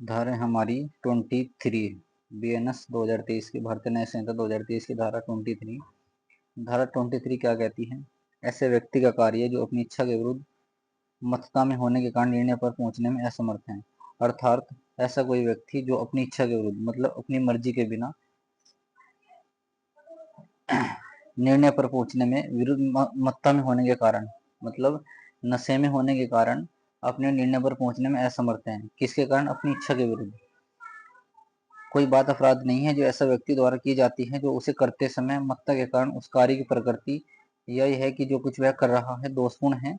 धारा हमारी 23 BNS 2023 की भारतीय न्याय संहिता 2023 की धारा 23। धारा 23 क्या कहती है? ऐसे व्यक्ति का कार्य जो अपनी इच्छा के विरुद्ध मतता में होने के कारण निर्णय पर पहुंचने में असमर्थ है। अर्थात ऐसा कोई व्यक्ति जो अपनी इच्छा के विरुद्ध मतलब अपनी मर्जी के बिना निर्णय पर पहुंचने में विरुद्ध मत्ता में होने के कारण मतलब नशे में होने के कारण अपने निर्णय पर पहुंचने में असमर्थ है। किसके कारण? अपनी इच्छा के विरुद्ध। कोई बात अपराध नहीं है जो ऐसा व्यक्ति द्वारा की जाती है जो उसे करते समय मत्ता के कारण उस कार्य की प्रकृति यह है कि जो कुछ वह कर रहा है दोषपूर्ण है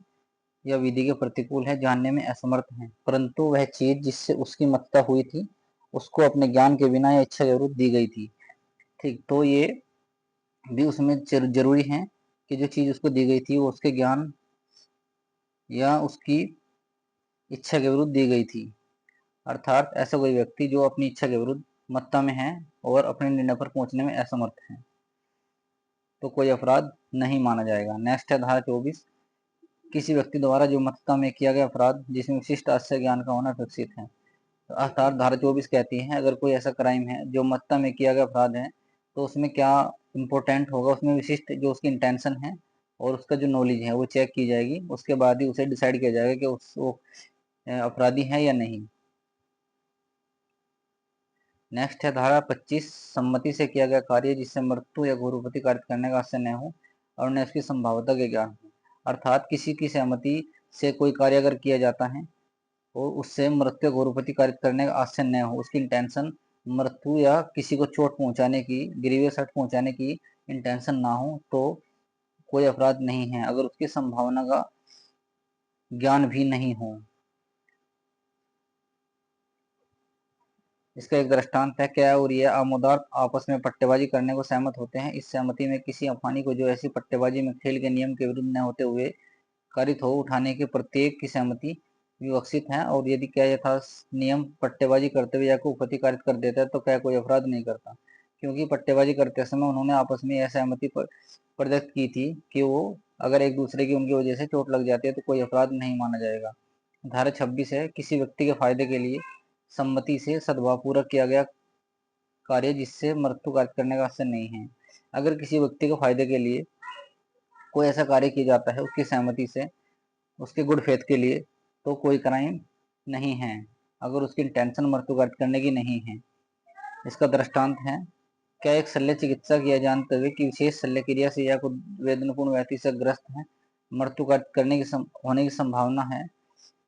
या विधि के प्रतिकूल है, जानने में असमर्थ है, परंतु वह चीज जिससे उसकी मत्ता हुई थी उसको अपने ज्ञान के बिना या इच्छा के विरुद्ध दी गई थी। ठीक, तो ये भी उसमें जरूरी है कि जो चीज उसको दी गई थी वो उसके ज्ञान या उसकी इच्छा के विरुद्ध दी गई थी। अर्थात ऐसा कोई व्यक्ति जो अपनी इच्छा के विरुद्ध मत्ता में है और अपने निर्णय पर पहुंचने में असमर्थ है तो कोई अपराध नहीं माना जाएगा। नेक्स्ट है धारा 24। किसी व्यक्ति द्वारा जो मत्ता में किया गया अपराध जिसमें विशिष्ट आश्रय ज्ञान का होना अपेक्षित है। अर्थात धारा 24 कहती है अगर कोई ऐसा क्राइम है जो मत्ता में किया गया अपराध है तो उसमें क्या इंपॉर्टेंट होगा, उसमें विशिष्ट जो उसकी इंटेंशन है और उसका जो नॉलेज है वो चेक की जाएगी। उसके बाद ही उसे डिसाइड किया जाएगा कि वो अपराधी है या नहीं। नेक्स्ट है धारा 25। सम्मति से किया गया कार्य जिससे मृत्यु या घोरपति कार्य करने का आशय न हो और न उसकी संभावता के ज्ञान हो। अर्थात किसी की सहमति से कोई कार्य अगर किया जाता है और उससे मृत्यु घोरपति कार्य करने का आशय न हो, उसकी इंटेंशन मृत्यु या किसी को चोट पहुंचाने की, ग्रीवियस हर्ट पहुंचाने की इंटेंशन ना हो तो कोई अपराध नहीं है अगर उसकी संभावना का ज्ञान भी नहीं हो। इसका एक दृष्टांत है क्या और ये आमोदार आपस में पट्टेबाजी करने को सहमत होते हैं। इस सहमति में किसी अफानी को जो ऐसी पट्टेबाजी में खेल के नियम के विरुद्ध न होते हुए कारित हो उठाने के प्रत्येक की सहमति विवक्षित है और यदि क्या यथा नियम पट्टेबाजी करते हुए या को उपति कारित कर देता है तो क्या कोई अपराध नहीं करता, क्योंकि पट्टेबाजी करते समय उन्होंने आपस में यह सहमति प्रदत्त की थी कि वो अगर एक दूसरे की उनकी वजह से चोट लग जाती है तो कोई अपराध नहीं माना जाएगा। धारा 26 है किसी व्यक्ति के फायदे के लिए सम्मति से सद्भावपूर्वक किया गया कार्य जिससे मृत्यु कार्य करने का आशय नहीं है। अगर किसी व्यक्ति के फायदे के लिए कोई ऐसा कार्य किया जाता है उसकी सहमति से उसके गुड फेथ के लिए तो कोई क्राइम नहीं है अगर उसकी इंटेंशन मृत्यु कार्य करने की नहीं है। इसका दृष्टांत है क्या एक शल्य चिकित्सक यह जानते हुए कि विशेष शल्य क्रिया से या कोई वेदनापूर्ण व्यक्ति से ग्रस्त है मृत्यु कार्य करने की होने की संभावना है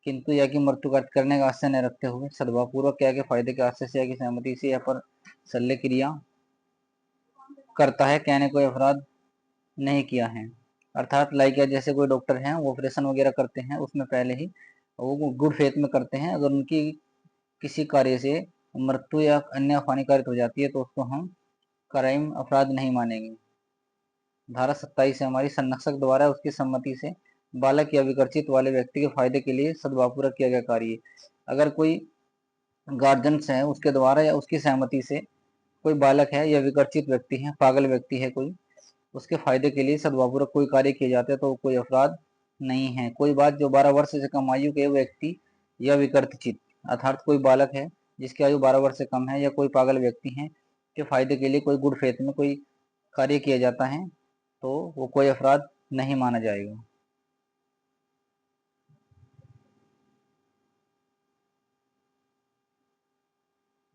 किंतु यह कि मृत्यु कार्य करने का आशय न रखते हुए सद्भावपूर्वक क्या के फायदे के आशय से या की सहमति से या पर शल्य क्रिया करता है, क्या ने कोई अपराध नहीं किया है। अर्थात लाइक या जैसे कोई डॉक्टर हैं वो ऑपरेशन वगैरह करते हैं उसमें पहले ही वो गुड फेथ में करते हैं, अगर उनकी किसी कार्य से मृत्यु या अन्य हानि कारित हो जाती है तो उसको हम क्राइम अपराध नहीं मानेंगे। धारा 27 है हमारी संरक्षक द्वारा उसकी सम्मति से बालक या विकर्षित वाले व्यक्ति के फायदे के लिए सद्भावपूर्वक किया गया कार्य। अगर कोई गार्जियंस है उसके द्वारा या उसकी सहमति से कोई बालक है या विकर्षित व्यक्ति है, पागल व्यक्ति है कोई, उसके फायदे के लिए सद्भावपूर्वक कोई कार्य किए जाते हैं तो कोई अपराध नहीं है। कोई बात जो 12 वर्ष से कम आयु के व्यक्ति या विकर्षित अर्थात कोई बालक है जिसकी आयु 12 वर्ष से कम है या कोई पागल व्यक्ति है के फायदे के लिए कोई गुड फेथ में कोई कार्य किया जाता है तो वो कोई अपराध नहीं माना जाएगा।